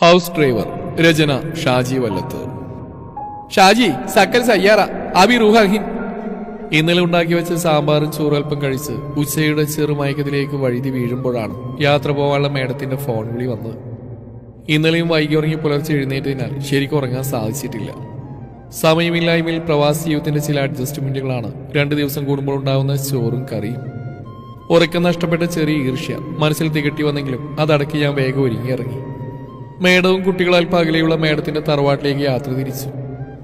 House driver. രചന ഷാജി വല്ലത്ത്. ഷാജി സക്കൽ സയ്യാറ അബി റൂഹിൻ. ഇന്നലെ ഉണ്ടാക്കി വെച്ച സാമ്പാറും ചോറൽപ്പം കഴിച്ച് ഉച്ചയുടെ ചെറുമയക്കത്തിലേക്ക് വഴുതി വീഴുമ്പോഴാണ് യാത്ര പോകാനുള്ള മേഡത്തിന്റെ ഫോൺ വിളി വന്നത്. ഇന്നലെയും വൈകി ഉറങ്ങി പുലർച്ചെ എഴുന്നേറ്റതിനാൽ ശരിക്കും ഉറങ്ങാൻ സാധിച്ചിട്ടില്ല. സമയമില്ലായ്മയിൽ പ്രവാസി ജീവിതത്തിന്റെ ചില അഡ്ജസ്റ്റ്മെന്റുകളാണ് 2 ദിവസം കൂടുമ്പോൾ ഉണ്ടാകുന്ന ചോറും കറിയും. ഉറക്കം നഷ്ടപ്പെട്ട ചെറിയ ഈർഷ്യ മനസ്സിൽ തികട്ടി വന്നെങ്കിലും അതടക്കി ഞാൻ വേഗം ഒരുങ്ങിയിറങ്ങി. മേഡവും കുട്ടികൾ അല്പകലെയുള്ള മേഡത്തിന്റെ തറവാട്ടിലേക്ക് യാത്ര തിരിച്ചു.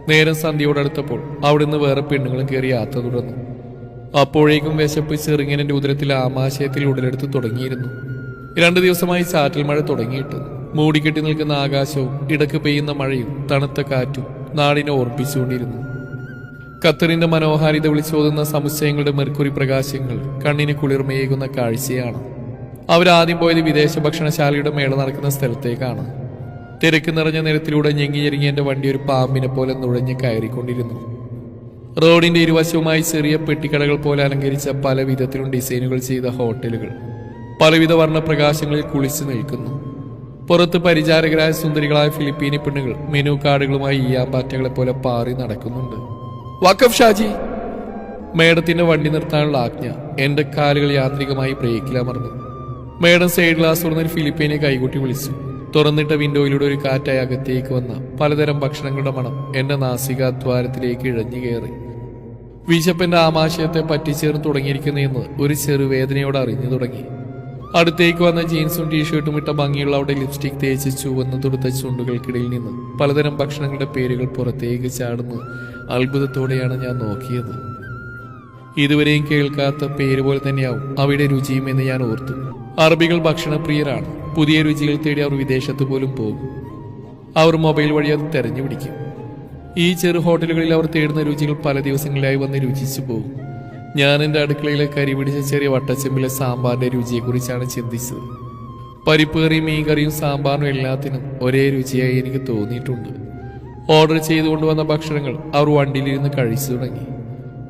നേരം സന്ധ്യയോടടുത്തപ്പോൾ അവിടുന്ന് വേറെ പെണ്ണുങ്ങളും കയറി യാത്ര തുടർന്നു. അപ്പോഴേക്കും വിശപ്പ് ചെറുങ്ങനെന്റെ ഉദരത്തിൽ ആമാശയത്തിൽ ഉടലെടുത്ത് തുടങ്ങിയിരുന്നു. 2 ദിവസമായി ചാറ്റൽ മഴ തുടങ്ങിയിട്ട് മൂടിക്കെട്ടി നിൽക്കുന്ന ആകാശവും ഇടക്ക് പെയ്യുന്ന മഴയും തണുത്ത കാറ്റും നാടിനെ ഓർപ്പിച്ചുകൊണ്ടിരുന്നു. ഖത്തറിന്റെ മനോഹാരിത വിളിച്ചോതുന്ന സമുച്ചയങ്ങളുടെ മെർക്കുറി പ്രകാശങ്ങൾ കണ്ണിന് കുളിർമയേകുന്ന കാഴ്ചയാണ്. അവരാദ്യം പോയത് വിദേശ ഭക്ഷണശാലയുടെ മേള നടക്കുന്ന സ്ഥലത്തേക്കാണ്. തിരക്ക് നിറഞ്ഞ നിരത്തിലൂടെ ഞെങ്ങിഞ്ഞെരിങ്ങി എന്റെ വണ്ടി ഒരു പാമ്പിനെ പോലെ നുഴഞ്ഞ് കയറിക്കൊണ്ടിരുന്നു. റോഡിന്റെ ഇരുവശവുമായി ചെറിയ പെട്ടിക്കടകൾ പോലെ അലങ്കരിച്ച പല വിധത്തിലും ഡിസൈനുകൾ ചെയ്ത ഹോട്ടലുകൾ പലവിധ വർണ്ണപ്രകാശങ്ങളിൽ കുളിച്ചു നിൽക്കുന്നു. പുറത്ത് പരിചാരകരായ സുന്ദരികളായ ഫിലിപ്പീനി പെണ്ണുകൾ മെനു കാർഡുകളുമായി ഈയാമ്പാറ്റകളെ പോലെ പാറി നടക്കുന്നുണ്ട്. വഖഫ് ഷാജി. മേഡത്തിന്റെ വണ്ടി നിർത്താനുള്ള ആജ്ഞ. എന്റെ കാലുകൾ യാന്ത്രികമായി ബ്രേക്കിലമർന്നു. മേഡം സൈഡ് ഗ്ലാസ് തുറന്നൊരു ഫിലിപ്പീനെ കൈകൂട്ടി വിളിച്ചു. തുറന്നിട്ട വിൻഡോയിലൂടെ ഒരു കാറ്റായി അകത്തേക്ക് വന്ന പലതരം ഭക്ഷണങ്ങളുടെ മണം എന്റെ നാസികാദ്വാരത്തിലേക്ക് ഇഴഞ്ഞു കയറി. വിശപ്പന്റെ ആമാശയത്തെ പറ്റിച്ചേർന്ന് തുടങ്ങിയിരിക്കുന്നതെന്ന് ഒരു ചെറുവേദനയോട് അറിഞ്ഞു തുടങ്ങി. അടുത്തേക്ക് വന്ന ജീൻസും ടീഷർട്ടും ഇട്ട ഭംഗിയുള്ള അവിടെ ലിപ്സ്റ്റിക് തേച്ച് ചുവന്ന് തുടുത്ത ചുണ്ടുകൾക്കിടയിൽ നിന്ന് പലതരം ഭക്ഷണങ്ങളുടെ പേരുകൾ പുറത്തേക്ക് ചാടുന്നു. അത്ഭുതത്തോടെയാണ് ഞാൻ നോക്കിയത്. ഇതുവരെയും കേൾക്കാത്ത പേര് പോലെ തന്നെയാവും അവിടെ രുചിയും എന്ന് ഞാൻ ഓർത്തു. അറബികൾ ഭക്ഷണപ്രിയരാണ്. പുതിയ രുചികൾ തേടി അവർ വിദേശത്ത് പോലും പോകും. അവർ മൊബൈൽ വഴി അത് തെരഞ്ഞുപിടിക്കും. ഈ ചെറു ഹോട്ടലുകളിൽ അവർ തേടുന്ന രുചികൾ പല ദിവസങ്ങളിലായി വന്ന് രുചിച്ചു പോകും. ഞാൻ എൻ്റെ അടുക്കളയിലെ കരി പിടിച്ച ചെറിയ വട്ടച്ചെമ്പിലെ സാമ്പാറിന്റെ രുചിയെക്കുറിച്ചാണ് ചിന്തിച്ചത്. പരിപ്പ് കറിയും മീൻ കറിയും സാമ്പാറിനും എല്ലാത്തിനും ഒരേ രുചിയായി എനിക്ക് തോന്നിയിട്ടുണ്ട്. ഓർഡർ ചെയ്തുകൊണ്ടുവന്ന ഭക്ഷണങ്ങൾ അവർ വണ്ടിയിലിരുന്ന് കഴിച്ചു തുടങ്ങി.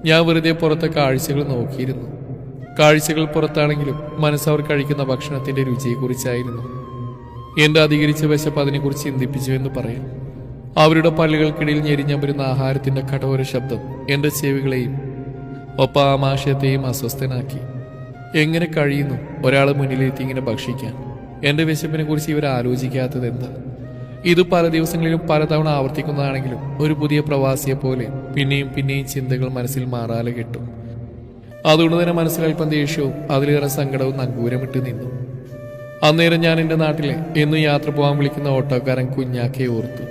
ഞാൻ വെറുതെ പുറത്തെ കാഴ്ചകൾ നോക്കിയിരുന്നു. കാഴ്ചകൾ പുറത്താണെങ്കിലും മനസ്സവർ കഴിക്കുന്ന ഭക്ഷണത്തിന്റെ രുചിയെക്കുറിച്ചായിരുന്നു. എന്റെ അധികരിച്ച വിശപ്പ് അതിനെക്കുറിച്ച് ചിന്തിപ്പിച്ചു എന്ന് പറയാം. അവരുടെ പല്ലുകൾക്കിടയിൽ ഞെരിഞ്ഞമ്പരുന്ന ആഹാരത്തിന്റെ കഠോര ശബ്ദം എന്റെ ചെവികളെയും ഒപ്പം ആമാശയത്തെയും അസ്വസ്ഥനാക്കി. എങ്ങനെ കഴിയുന്നു ഒരാളെ മുന്നിലെത്തി ഇങ്ങനെ ഭക്ഷിക്കാൻ? എന്റെ വിശപ്പിനെ കുറിച്ച് ഇവർ ആലോചിക്കാത്തത് എന്താ? ഇത് പല ദിവസങ്ങളിലും പലതവണ ആവർത്തിക്കുന്നതാണെങ്കിലും ഒരു പുതിയ പ്രവാസിയെ പോലെ പിന്നെയും പിന്നെയും ചിന്തകൾ മനസ്സിൽ മാറാലെ കെട്ടും. അതുകൊണ്ട് തന്നെ മനസ്സിലൽപ്പം ദേഷ്യവും അതിലേറെ സങ്കടവും നങ്കൂരമിട്ട് നിന്നു. അന്നേരം ഞാൻ എൻ്റെ നാട്ടിലെ എന്നും യാത്ര പോകാൻ വിളിക്കുന്ന ഓട്ടോക്കാരൻ കുഞ്ഞാക്കയെ ഓർത്തു.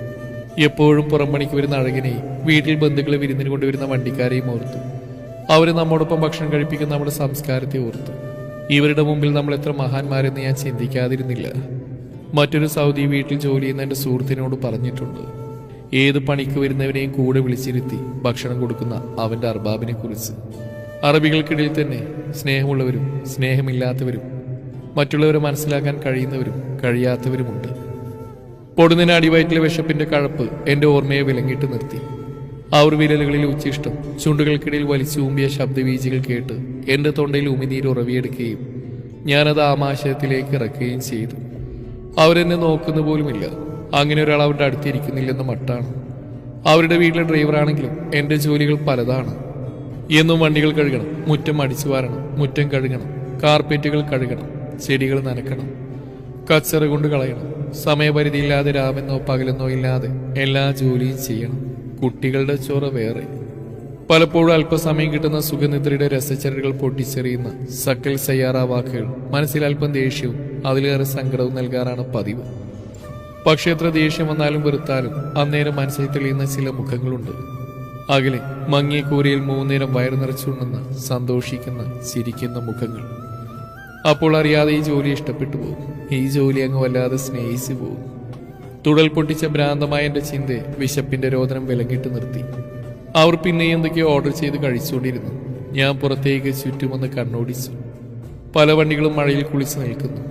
എപ്പോഴും പുറംപണിക്ക് വരുന്ന അഴകിനെയും വീട്ടിൽ ബന്ധുക്കളെ വിരുന്നിന് കൊണ്ടുവരുന്ന വണ്ടിക്കാരെയും ഓർത്തു. അവരെ നമ്മോടൊപ്പം ഭക്ഷണം കഴിപ്പിക്കുന്ന നമ്മുടെ സംസ്കാരത്തെ ഓർത്തു. ഇവരുടെ മുമ്പിൽ നമ്മൾ എത്ര മഹാന്മാരെന്ന് ഞാൻ ചിന്തിക്കാതിരുന്നില്ല. മറ്റൊരു സൗദി വീട്ടിൽ ജോലി ചെയ്യുന്ന എൻ്റെ സുഹൃത്തിനോട് പറഞ്ഞിട്ടുണ്ട്, ഏത് പണിക്ക് വരുന്നവരെയും കൂടെ വിളിച്ചിരുത്തി ഭക്ഷണം കൊടുക്കുന്ന അവൻ്റെ അർബാബിനെ കുറിച്ച്. അറബികൾക്കിടയിൽ തന്നെ സ്നേഹമുള്ളവരും സ്നേഹമില്ലാത്തവരും മറ്റുള്ളവരെ മനസ്സിലാക്കാൻ കഴിയുന്നവരും കഴിയാത്തവരുമുണ്ട്. പൊടുന്നതിന് അടിവയറ്റിലെ വിശപ്പിന്റെ കഴപ്പ് എൻ്റെ ഓർമ്മയെ വിലങ്ങിട്ട് നിർത്തി. അവർ വിരലുകളിൽ ഉച്ചിഷ്ടം ചുണ്ടുകൾക്കിടയിൽ വലിച്ചൂമ്പിയ ശബ്ദവീചികൾ കേട്ട് എൻ്റെ തൊണ്ടയിൽ ഉമിനീര് ഉറവിയെടുക്കുകയും ഞാനത് ആമാശയത്തിലേക്ക് ഇറക്കുകയും ചെയ്തു. അവരെന്നെ നോക്കുന്ന പോലുമില്ല. അങ്ങനെ ഒരാൾ അവരുടെ അടുത്തിരിക്കുന്നില്ലെന്ന മട്ടാണ്. അവരുടെ വീട്ടിലെ ഡ്രൈവറാണെങ്കിലും എൻ്റെ ജോലികൾ പലതാണ്. എന്നും വണ്ടികൾ കഴുകണം, മുറ്റം അടിച്ചു വാരണം, മുറ്റം കഴുകണം, കാർപ്പറ്റുകൾ കഴുകണം, ചെടികൾ നനക്കണം, കച്ചറ കൊണ്ട് കളയണം. സമയപരിധിയില്ലാതെ രാവെന്നോ പകലെന്നോ ഇല്ലാതെ എല്ലാ ജോലിയും ചെയ്യണം. കുട്ടികളുടെ ചോറ വേറെ. പലപ്പോഴും അല്പസമയം കിട്ടുന്ന സുഖനിദ്രയുടെ രസച്ചരടുകൾ പൊട്ടിച്ചെറിയുന്ന സക്കൽ സയ്യാറ വാക്കുകൾ മനസ്സിൽ അല്പം ദേഷ്യവും അതിലേറെ സങ്കടവും നൽകാറാണ് പതിവ്. പക്ഷെ എത്ര ദേഷ്യം വന്നാലും വെറുത്താലും അന്നേരം മനസ്സിൽ തെളിയുന്ന ചില മുഖങ്ങളുണ്ട്. അകലെ മങ്ങിയ കൂരയിൽ 3 നേരം വയറു നിറച്ചുണ്ടെന്ന് സന്തോഷിക്കുന്ന ചിരിക്കുന്ന മുഖങ്ങൾ. അപ്പോൾ അറിയാതെ ഈ ജോലി ഇഷ്ടപ്പെട്ടു പോകും. ഈ ജോലി അങ്ങ് വല്ലാതെ സ്നേഹിച്ചു പോകും. തുടൽ പൊട്ടിച്ച ഭ്രാന്തമായ എൻ്റെ ചിന്തയെ വിശപ്പിന്റെ രോദനം വിലങ്ങിട്ട് നിർത്തി. അവർ പിന്നെ എന്തൊക്കെയോ ഓർഡർ ചെയ്ത് കഴിച്ചുകൊണ്ടിരുന്നു. ഞാൻ പുറത്തേക്ക് ചുറ്റുമൊന്ന് കണ്ണോടിച്ചു. പല വണ്ടികളും മഴയിൽ കുളിച്ചു നിൽക്കുന്നു.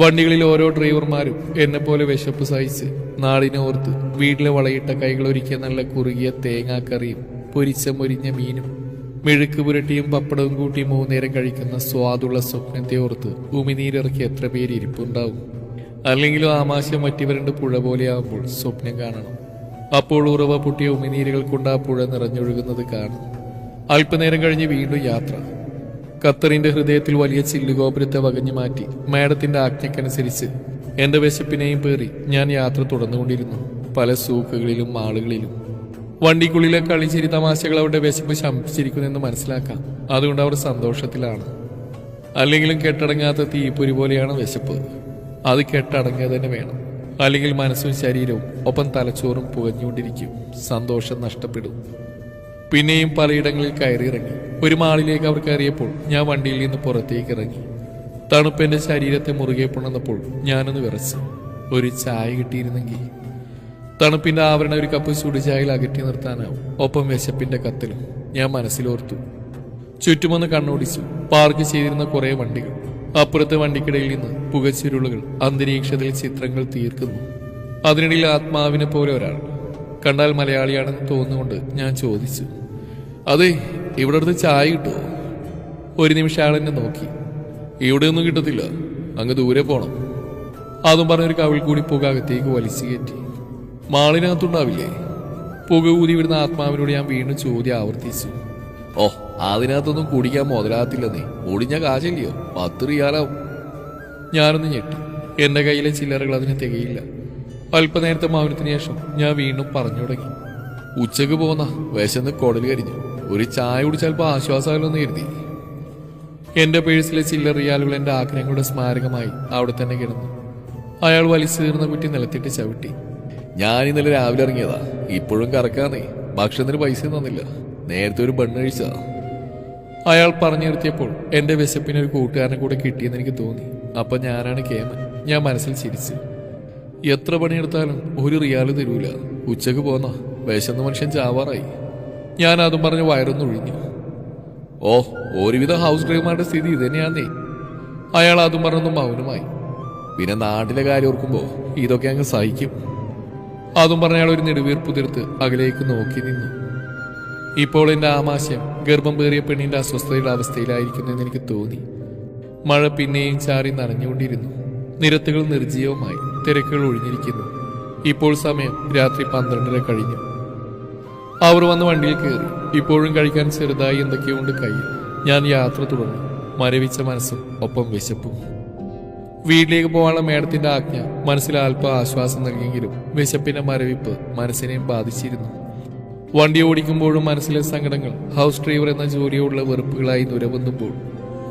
വണ്ടികളിൽ ഓരോ ഡ്രൈവർമാരും എന്നെപ്പോലെ വിശപ്പ് സഹിച്ച് നാടിനെ ഓർത്ത് വീട്ടിലെ വളയിട്ട കൈകളൊരുക്കിയ നല്ല കുറുകിയ തേങ്ങാക്കറിയും പൊരിച്ച മൊരിഞ്ഞ മീനും മെഴുക്ക് പുരട്ടിയും പപ്പടവും കൂട്ടി 3 നേരം കഴിക്കുന്ന സ്വാദുള്ള സ്വപ്നത്തെ ഓർത്ത് ഉമിനീരിറക്കി എത്ര പേര് ഇരിപ്പുണ്ടാവും. അല്ലെങ്കിലും ആമാശം വറ്റിവരണ്ട് പുഴ പോലെയാകുമ്പോൾ സ്വപ്നം കാണണം. അപ്പോൾ ഉറവ പൊട്ടിയ ഉമിനീരുകൾ കൊണ്ട് ആ പുഴ നിറഞ്ഞൊഴുകുന്നത് കാണും. അല്പനേരം കഴിഞ്ഞ് വീണ്ടും യാത്ര. ഖത്തറിന്റെ ഹൃദയത്തിൽ വലിയ ചില്ലുഗോപുരത്തെ വകഞ്ഞു മാറ്റി മാഡത്തിന്റെ ആജ്ഞയ്ക്കനുസരിച്ച് എന്റെ വിശപ്പിനെയും പേറി ഞാൻ യാത്ര തുടർന്നുകൊണ്ടിരുന്നു. പല സൂക്കുകളിലും മാളുകളിലും വണ്ടിക്കുള്ളിലെ കളിച്ചിരി തമാശകൾ അവരുടെ വിശപ്പ് ശമിച്ചിരിക്കുന്നെന്ന് മനസ്സിലാക്കാം. അതുകൊണ്ട് അവർ സന്തോഷത്തിലാണ്. അല്ലെങ്കിലും കെട്ടടങ്ങാത്ത തീപ്പൊരി പോലെയാണ് വിശപ്പ്. അത് കെട്ടടങ്ങുക തന്നെ വേണം. അല്ലെങ്കിൽ മനസ്സും ശരീരവും ഒപ്പം തലച്ചോറും പുകഞ്ഞുകൊണ്ടിരിക്കും. സന്തോഷം നഷ്ടപ്പെടും. പിന്നെയും പലയിടങ്ങളിൽ കയറിയിറങ്ങി. ഒരു മാളിലേക്ക് അവർ കയറിയപ്പോൾ ഞാൻ വണ്ടിയിൽ നിന്ന് പുറത്തേക്ക് ഇറങ്ങി. തണുപ്പെന്റെ ശരീരത്തെ മുറുകെ പുണർന്നപ്പോൾ ഞാനൊന്ന് വിറച്ചു. ഒരു ചായ കിട്ടിയിരുന്നെങ്കിൽ. തണുപ്പിന്റെ ആവരണ ഒരു കപ്പ് ചുടുചായയിൽ അകറ്റി നിർത്താനാവും. ഒപ്പം വിശപ്പിന്റെ കത്തലും ഞാൻ മനസ്സിലോർത്തു. ചുറ്റുമൊന്ന് കണ്ണോടിച്ചു. പാർക്ക് ചെയ്തിരുന്ന കുറെ വണ്ടികൾ. അപ്പുറത്തെ വണ്ടിക്കിടയിൽ നിന്ന് പുകച്ചിരുളുകൾ അന്തരീക്ഷത്തിൽ ചിത്രങ്ങൾ തീർക്കുന്നു. അതിനിടയിൽ ആത്മാവിനെ പോലെ ഒരാൾ. കണ്ടാൽ മലയാളിയാണെന്ന് തോന്നുകൊണ്ട് ഞാൻ ചോദിച്ചു, അതെ, ഇവിടെ അടുത്ത് ചായ കിട്ടുമോ? ഒരു നിമിഷം ആൾ എന്നെ നോക്കി. ഇവിടെ ഒന്നും കിട്ടത്തില്ല, അങ്ങ് ദൂരെ പോണം. അതും പറഞ്ഞൊരു കവിൾ കൂടി പുക അകത്തേക്ക് വലിച്ചു കയറ്റി. മാളിനകത്തുണ്ടാവില്ലേ? പുക ഊതി വിടുന്ന ആത്മാവിനോട് ഞാൻ വീണ്ടും ചോദ്യം ആവർത്തിച്ചു. ഓ, അതിനകത്തൊന്നും കുടിക്കാൻ മുതലാകത്തില്ലെന്നേ. ഒടിഞ്ഞ കാശല്ലയോ, 10 റിയാലാവും. ഞാനൊന്ന് ഞെട്ടി. എന്റെ കയ്യിലെ ചില്ലറകൾ അതിന് തികയില്ല. അല്പനേരത്തെ മൗനത്തിന് ശേഷം ഞാൻ വീണ്ടും പറഞ്ഞു തുടങ്ങി. ഉച്ചക്ക് പോന്ന വിശന്ന് കൊടൽ കരിഞ്ഞു. ഒരു ചായ കുടിച്ചാൽപ്പോൾ ആശ്വാസമല്ലെന്ന് കരുതി. എന്റെ പേഴ്സിലെ ചില്ലറ റിയാലുകൾ എന്റെ ആഗ്രഹങ്ങളുടെ സ്മാരകമായി അവിടെ തന്നെ കിടന്നു. അയാൾ വലിച്ചു തീർന്ന കുറ്റി നിലത്തിട്ട് ചവിട്ടി. ഞാൻ ഇന്നലെ രാവിലെ ഇറങ്ങിയതാ, ഇപ്പോഴും കറക്കാന്നേ. ഭക്ഷണത്തിന് പൈസ തന്നില്ല, നേരത്തെ ഒരു ബണ്ണ് കഴിച്ചതാ. അയാൾ പറഞ്ഞു നിർത്തിയപ്പോൾ എന്റെ വിശപ്പിന് ഒരു കൂട്ടുകാരനെ കൂടെ കിട്ടിയെന്ന് എനിക്ക് തോന്നി. അപ്പൊ ഞാനാണ് കേമൻ. ഞാൻ മനസ്സിൽ ചിരിച്ചു. എത്ര പണിയെടുത്താലും 1 റിയാല് തരൂല. ഉച്ചക്ക് പോന്ന വിശന്ന് മനുഷ്യൻ ചാവാറായി. ഞാൻ അതും പറഞ്ഞ് വയറൊന്നൊഴിഞ്ഞു. ഓ, ഒരുവിധ ഹൗസ് ഡ്രൈവർമാരുടെ സ്ഥിതി ഇതന്നെയാന്നേ. അയാൾ അതും പറഞ്ഞു മൗനമായി. പിന്നെ നാട്ടിലെ കാര്യം ഓർക്കുമ്പോ ഇതൊക്കെ അങ്ങ് സഹിക്കും. അതും പറഞ്ഞ അയാൾ ഒരു നെടുവീർപ്പ് തീർത്ത് അകലേക്ക് നോക്കി നിന്നു. ഇപ്പോൾ എന്റെ ആമാശയം ഗർഭം പേറിയ പെണ്ണിന്റെ അസ്വസ്ഥതയുടെ അവസ്ഥയിലായിരിക്കുന്നെന്ന് എനിക്ക് തോന്നി. മഴ പിന്നെയും ചാറി നനഞ്ഞുകൊണ്ടിരുന്നു. നിരത്തുകൾ നിർജ്ജീവമായി. തിരക്കുകൾ ഒഴിഞ്ഞിരിക്കുന്നു. ഇപ്പോൾ സമയം രാത്രി 12:30 കഴിഞ്ഞു. അവർ വന്ന് വണ്ടിയിൽ കയറി. ഇപ്പോഴും കഴിക്കാൻ ചെറുതായി എന്തൊക്കെയുണ്ട് കയ്യിൽ. ഞാൻ യാത്ര തുടർന്നു. മരവിച്ച മനസ്സും ഒപ്പം വിശപ്പും. വീട്ടിലേക്ക് പോകാനുള്ള മേഡത്തിന്റെ ആജ്ഞ മനസ്സിൽ അല്പം ആശ്വാസം നൽകിയെങ്കിലും വിശപ്പിന്റെ മരവിപ്പ് മനസ്സിനെയും ബാധിച്ചിരുന്നു. വണ്ടി ഓടിക്കുമ്പോഴും മനസ്സിലെ സങ്കടങ്ങൾ ഹൗസ് ഡ്രൈവർ എന്ന ജോലിയോടുള്ള വെറുപ്പുകളായി നുരവന്നുമ്പോൾ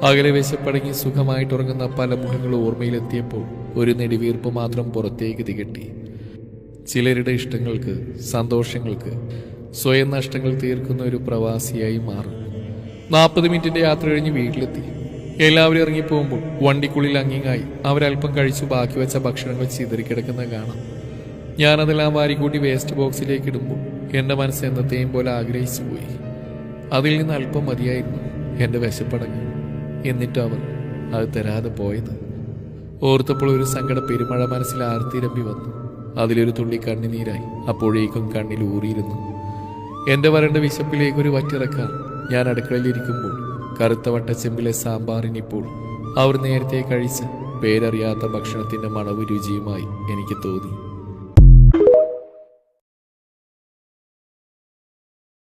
അകലെ വിശപ്പടങ്ങി സുഖമായിട്ടുറങ്ങുന്ന പല മുഖങ്ങൾ ഓർമ്മയിലെത്തിയപ്പോൾ ഒരു നെടുവീർപ്പ് മാത്രം പുറത്തേക്ക് തികട്ടി. ചിലരുടെ ഇഷ്ടങ്ങൾക്ക്, സന്തോഷങ്ങൾക്ക് സ്വയം നഷ്ടങ്ങൾ തീർക്കുന്ന ഒരു പ്രവാസിയായി മാറും. 40 മിനിറ്റിന്റെ യാത്ര കഴിഞ്ഞ് വീട്ടിലെത്തി. എല്ലാവരും ഇറങ്ങിപ്പോകുമ്പോൾ വണ്ടിക്കുള്ളിൽ അങ്ങിങ്ങായി അവരൽപ്പം കഴിച്ചു ബാക്കി വെച്ച ഭക്ഷണങ്ങൾ ചിതറിക്കിടക്കുന്ന കാണാം. ഞാനതെല്ലാം വാരിക്കൂട്ടി വേസ്റ്റ് ബോക്സിലേക്ക് ഇടുമ്പോൾ എന്റെ മനസ്സ് എന്നത്തെയും പോലെ ആഗ്രഹിച്ചു പോയി. അതിൽ നിന്ന് അല്പം മതിയായിരുന്നു എന്റെ വിശപ്പടങ്ങി. എന്നിട്ടും അവർ അത് തരാതെ പോയത് ഓർത്തപ്പോൾ ഒരു സങ്കട പെരുമഴ മനസ്സിൽ ആർത്തിരമ്പി വന്നു. അതിലൊരു തുള്ളി കണ്ണുനീരായി അപ്പോഴേക്കും കണ്ണിൽ ഊറിയിരുന്നു. എന്റെ വരണ്ട വിശപ്പിലേക്കൊരു വറ്റിറക്കാൻ ഞാൻ അടുക്കളയിലിരിക്കുമ്പോൾ കറുത്ത വട്ടച്ചെമ്പിലെ സാമ്പാറിനിപ്പോൾ അവർ നേരത്തെ കഴിച്ച് പേരറിയാത്ത ഭക്ഷണത്തിന്റെ മണവ് രുചിയുമായി എനിക്ക് തോന്നി.